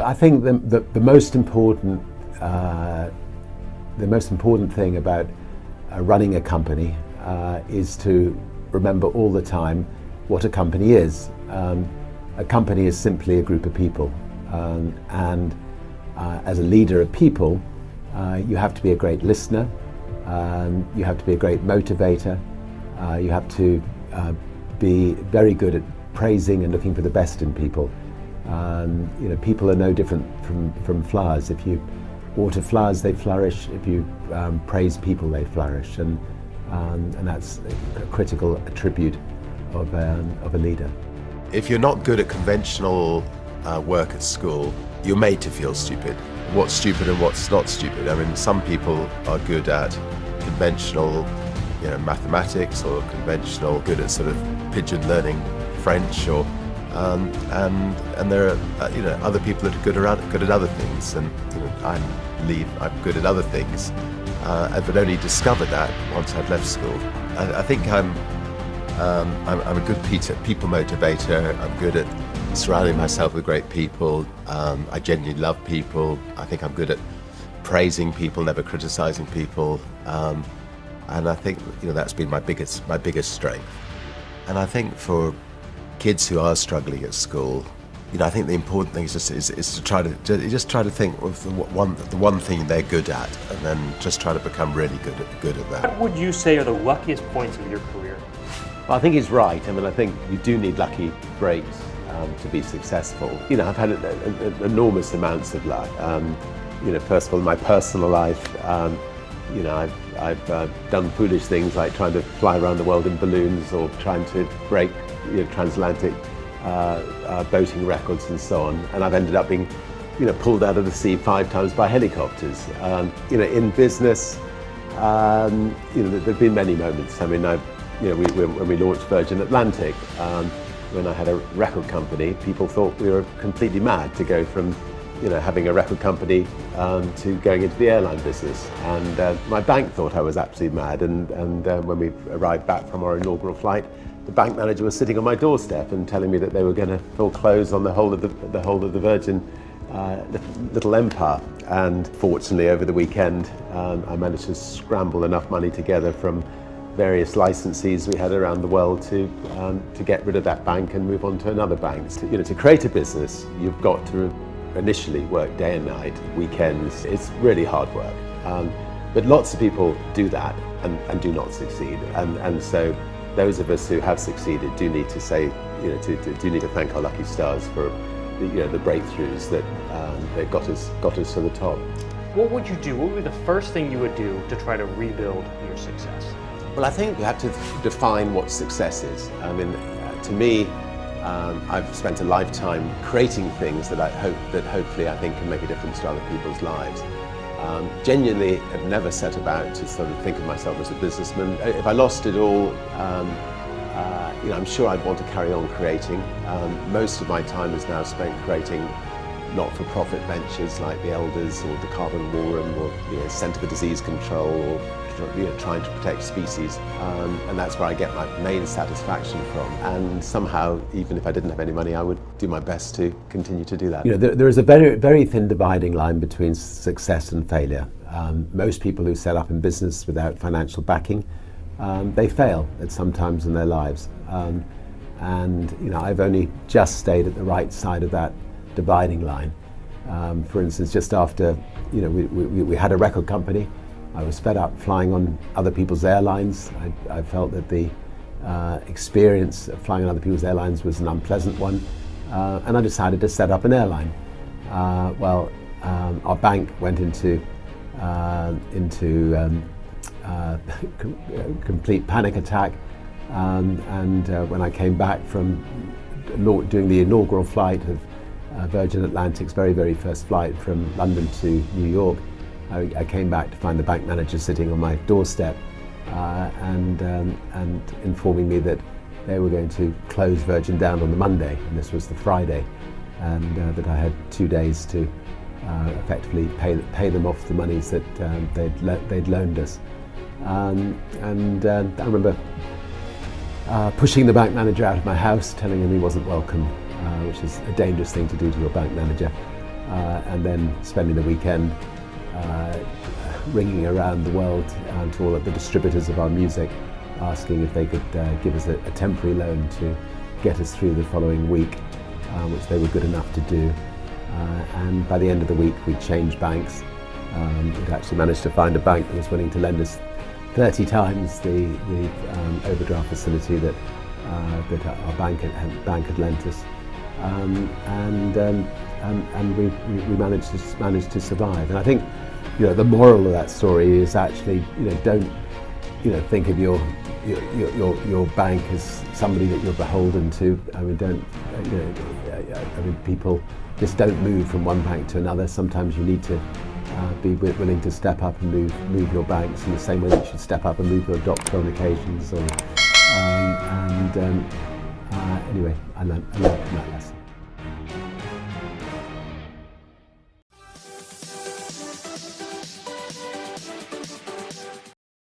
I think the most important thing about running a company is to remember all the time what a company is. A company is simply a group of people, and as a leader of people, you have to be a great listener, you have to be a great motivator, you have to be very good at praising and looking for the best in people. People are no different from flowers. If you water flowers, they flourish. If you praise people, they flourish, and that's a critical attribute of a leader. If you're not good at conventional work at school, you're made to feel stupid. What's stupid and what's not stupid. I mean, some people are good at conventional, mathematics, or conventional, good at sort of pigeon learning French, or and there are other people that are good at other things, and I believe I'm good at other things. I've only discovered that once I'd left school. I think I'm a good people motivator. I'm good at surrounding myself with great people. I genuinely love people. I think I'm good at praising people, never criticizing people, and I think that's been my biggest strength. And I think for kids who are struggling at school, I think the important thing is to try to think of the one thing they're good at, and then just try to become really good at that. What would you say are the luckiest points of your career? Well, I think he's right. I mean, I think you do need lucky breaks to be successful. I've had enormous amounts of luck. First of all, in my personal life, I've done foolish things like trying to fly around the world in balloons, or trying to break transatlantic boating records and so on. And I've ended up being pulled out of the sea 5 times by helicopters. In business, there've been many moments. I mean, when we launched Virgin Atlantic, when I had a record company, people thought we were completely mad to go from having a record company to going into the airline business. And my bank thought I was absolutely mad. And when we arrived back from our inaugural flight, the bank manager was sitting on my doorstep and telling me that they were going to foreclose on the whole of the Virgin little empire. And fortunately, over the weekend, I managed to scramble enough money together from various licensees we had around the world to get rid of that bank and move on to another bank. To create a business, you've got to initially work day and night, weekends. It's really hard work. But lots of people do that and do not succeed. And so those of us who have succeeded do need to say, do need to thank our lucky stars for the breakthroughs that got us to the top. What would you do? What would be the first thing you would do to try to rebuild your success? Well, I think you have to define what success is. I mean, to me, I've spent a lifetime creating things that hopefully I think can make a difference to other people's lives. Genuinely, I've never set about to sort of think of myself as a businessman. If I lost it all, I'm sure I'd want to carry on creating. Most of my time is now spent creating not-for-profit ventures like the Elders or the Carbon War Room, or Centre for Disease Control, or trying to protect species, and that's where I get my main satisfaction from. And somehow, even if I didn't have any money, I would do my best to continue to do that. There is a very, very thin dividing line between success and failure. Most people who set up in business without financial backing, they fail at some times in their lives. And I've only just stayed at the right side of that dividing line. For instance, just after we had a record company, I was fed up flying on other people's airlines. I felt that the experience of flying on other people's airlines was an unpleasant one, and I decided to set up an airline. Our bank went into complete panic attack, and when I came back from doing the inaugural flight of Virgin Atlantic's very, very first flight from London to New York, I came back to find the bank manager sitting on my doorstep and informing me that they were going to close Virgin down on the Monday, and this was the Friday, and that I had 2 days to effectively pay them off the monies that they'd loaned us. I remember pushing the bank manager out of my house, telling him he wasn't welcome, which is a dangerous thing to do to your bank manager. and then spending the weekend ringing around the world to all of the distributors of our music, asking if they could give us a temporary loan to get us through the following week, which they were good enough to do. And by the end of the week, we changed banks. We'd actually managed to find a bank that was willing to lend us 30 times the overdraft facility that our bank had lent us, and we managed to survive. And I think, the moral of that story is actually, don't think of your bank as somebody that you're beholden to. I mean, people just don't move from one bank to another. Sometimes you need to be willing to step up and move your banks in the same way that you should step up and move your doctor on occasions. Anyway, I learned from that lesson.